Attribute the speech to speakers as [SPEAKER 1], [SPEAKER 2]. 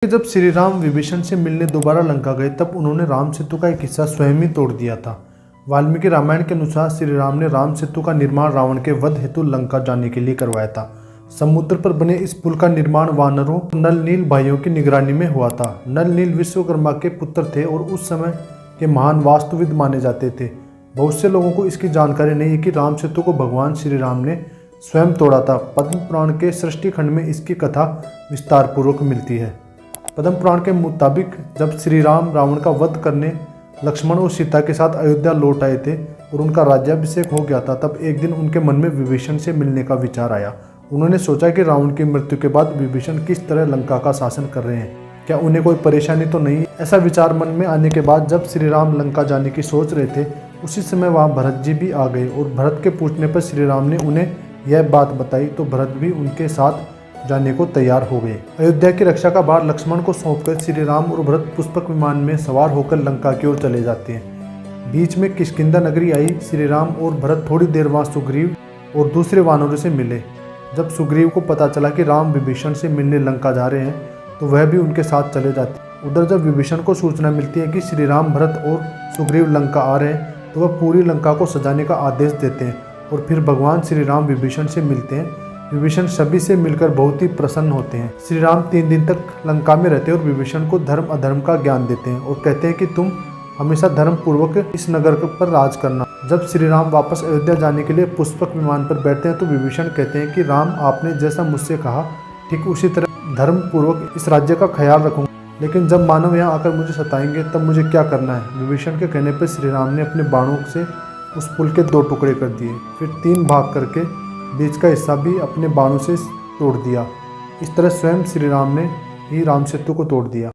[SPEAKER 1] जब श्री राम विभीषण से मिलने दोबारा लंका गए तब उन्होंने राम सेतु का एक हिस्सा स्वयं ही तोड़ दिया था। वाल्मीकि रामायण के अनुसार श्री राम ने राम सेतु का निर्माण रावण के वध हेतु लंका जाने के लिए करवाया था। समुद्र पर बने इस पुल का निर्माण वानरों नल नील भाइयों की निगरानी में हुआ था। नल नील विश्वकर्मा के पुत्र थे और उस समय के महान वास्तुविद माने जाते थे। बहुत से लोगों को इसकी जानकारी नहीं है कि राम सेतु को भगवान श्री राम ने स्वयं तोड़ा था। पद्म पुराण के सृष्टि खंड में इसकी कथा विस्तार पूर्वक मिलती है। पद्म पुराण के मुताबिक जब श्री राम रावण का वध करने लक्ष्मण और सीता के साथ अयोध्या लौट आए थे और उनका राज्याभिषेक हो गया था, तब एक दिन उनके मन में विभीषण से मिलने का विचार आया। उन्होंने सोचा कि रावण की मृत्यु के बाद विभीषण किस तरह लंका का शासन कर रहे हैं, क्या उन्हें कोई परेशानी तो नहीं। ऐसा विचार मन में आने के बाद जब श्री राम लंका जाने की सोच रहे थे, उसी समय वहाँ भरत जी भी आ गए और भरत के पूछने पर श्री राम ने उन्हें यह बात बताई तो भरत भी उनके साथ जाने को तैयार हो गए। अयोध्या की रक्षा का भार लक्ष्मण को सौंपकर श्री राम और भरत पुष्पक विमान में सवार होकर लंका की ओर चले जाते हैं। बीच में किष्किंधा नगरी आई। श्री राम और भरत थोड़ी देर वहां सुग्रीव और दूसरे वानरों से मिले। जब सुग्रीव को पता चला कि राम विभीषण से मिलने लंका जा रहे हैं तो वह भी उनके साथ चले जाते। उधर जब विभीषण को सूचना मिलती है कि श्री राम भरत और सुग्रीव लंका आ रहे हैं तो वह पूरी लंका को सजाने का आदेश देते हैं और फिर भगवान श्री राम विभीषण से मिलते हैं। विभीषण सभी से मिलकर बहुत ही प्रसन्न होते हैं। श्री राम 3 दिन तक लंका में रहते हैं और विभीषण को धर्म अधर्म का ज्ञान देते हैं और कहते हैं कि तुम हमेशा धर्म पूर्वक इस नगर पर राज करना। जब श्री राम वापस अयोध्या जाने के लिए पुष्पक विमान पर बैठते हैं तो विभीषण कहते हैं कि राम, आपने जैसा मुझसे कहा ठीक उसी तरह धर्म पूर्वक इस राज्य का ख्याल रखूंगा, लेकिन जब मानव यहाँ आकर मुझे सताएंगे तब मुझे क्या करना है। विभीषण के कहने पर श्री राम ने अपने बाणों से उस पुल के 2 टुकड़े कर दिए, फिर 3 भाग करके बीच का हिस्सा भी अपने बाणों से तोड़ दिया। इस तरह स्वयं श्री राम ने ही राम सेतु को तोड़ दिया।